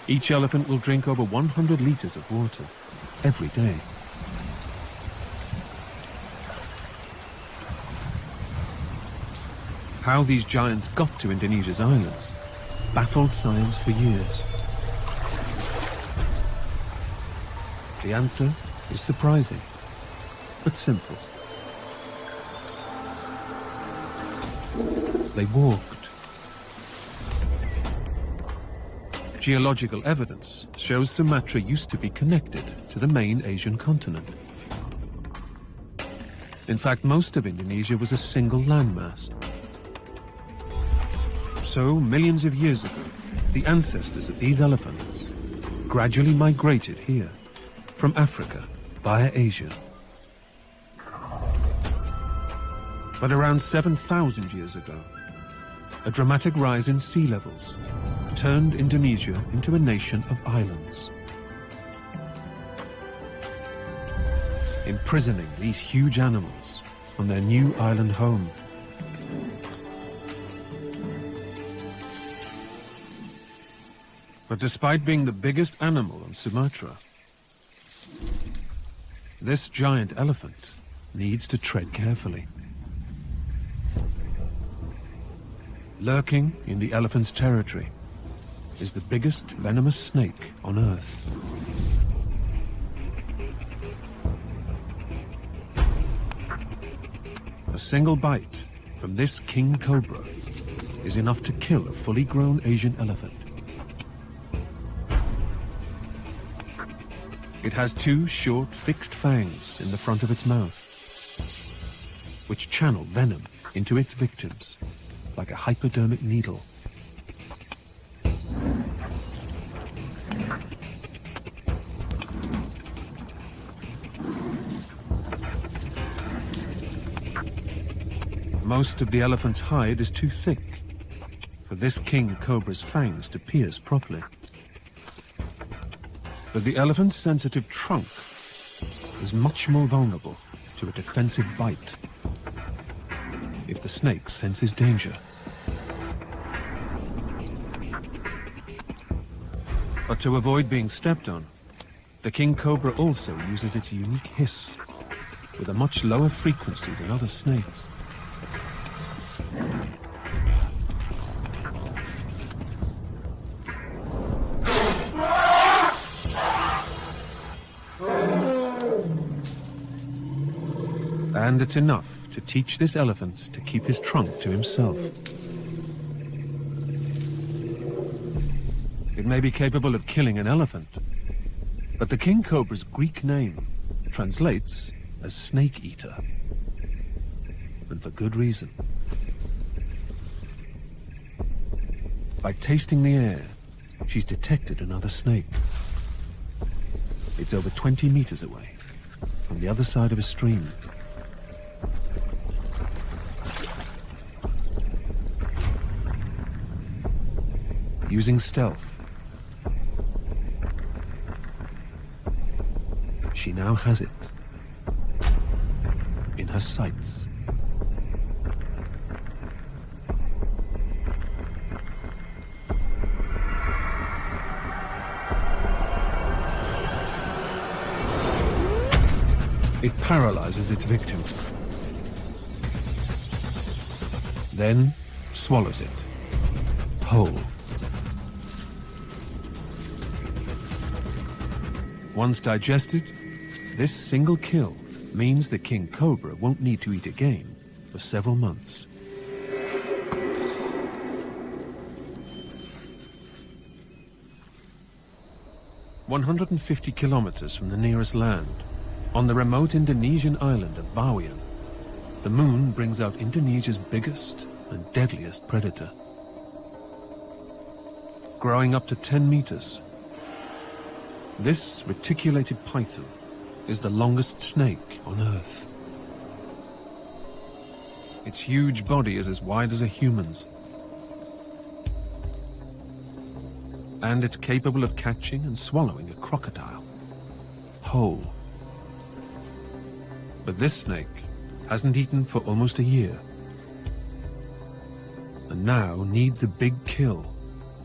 Each elephant will drink over 100 liters of water every day. How these giants got to Indonesia's islands baffled science for years. The answer is surprising, but simple. They walked. Geological evidence shows Sumatra used to be connected to the main Asian continent. In fact, most of Indonesia was a single landmass. So, millions of years ago, the ancestors of these elephants gradually migrated here from Africa via Asia. But around 7,000 years ago, a dramatic rise in sea levels turned Indonesia into a nation of islands. Imprisoning these huge animals on their new island home. But despite being the biggest animal on Sumatra, this giant elephant needs to tread carefully. Lurking in the elephant's territory is the biggest venomous snake on Earth. A single bite from this king cobra is enough to kill a fully grown Asian elephant. It has two short, fixed fangs in the front of its mouth, which channel venom into its victims like a hypodermic needle. Most of the elephant's hide is too thick for this king cobra's fangs to pierce properly. But the elephant's sensitive trunk is much more vulnerable to a defensive bite if the snake senses danger. But to avoid being stepped on, the king cobra also uses its unique hiss with a much lower frequency than other snakes. And it's enough to teach this elephant to keep his trunk to himself. It may be capable of killing an elephant, but the king cobra's Greek name translates as snake eater, and for good reason. By tasting the air, she's detected another snake. It's over 20 meters away, on the other side of a stream. Using stealth, she now has it in her sights. It paralyzes its victim, then swallows it whole. Once digested, this single kill means the king cobra won't need to eat again for several months. "150 kilometers from the nearest land, on the remote Indonesian island of Bawean, the moon brings out Indonesia's biggest and deadliest predator. Growing up to 10 meters, this reticulated python is the longest snake on Earth. Its huge body is as wide as a human's. And it's capable of catching and swallowing a crocodile whole. But this snake hasn't eaten for almost a year, and now needs a big kill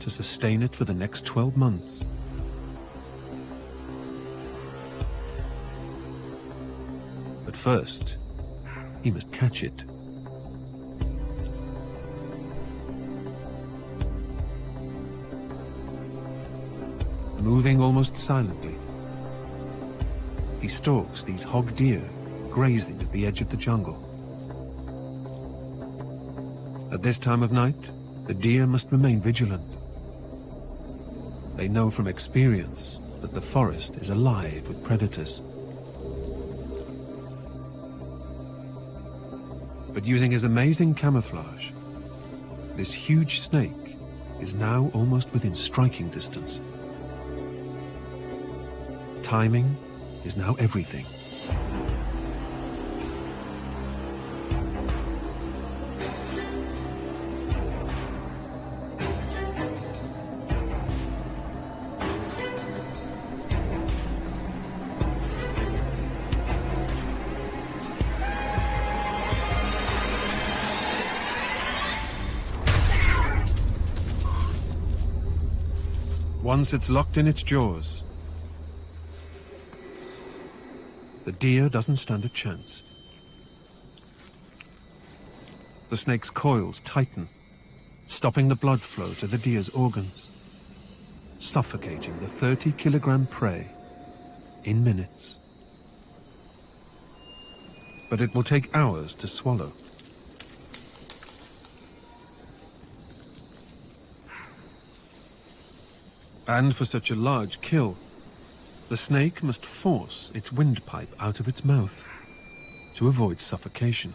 to sustain it for the next 12 months. But first, he must catch it. Moving almost silently, he stalks these hog deer grazing at the edge of the jungle. At this time of night, the deer must remain vigilant. They know from experience that the forest is alive with predators. But using his amazing camouflage, this huge snake is now almost within striking distance. Timing is now everything. Once it's locked in its jaws, the deer doesn't stand a chance. The snake's coils tighten, stopping the blood flow to the deer's organs, suffocating the 30-kilogram prey in minutes. But it will take hours to swallow. And for such a large kill, the snake must force its windpipe out of its mouth to avoid suffocation.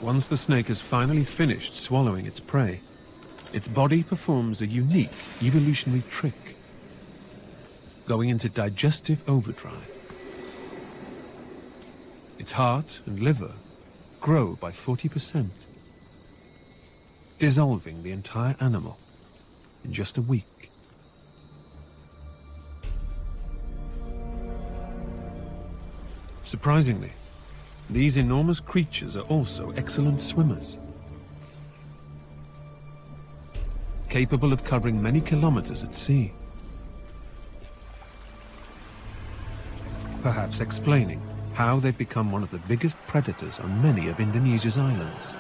Once the snake has finally finished swallowing its prey, its body performs a unique evolutionary trick, going into digestive overdrive. Its heart and liver grow by 40%, dissolving the entire animal in just a week. Surprisingly, these enormous creatures are also excellent swimmers, capable of covering many kilometers at sea, perhaps explaining how they've become one of the biggest predators on many of Indonesia's islands.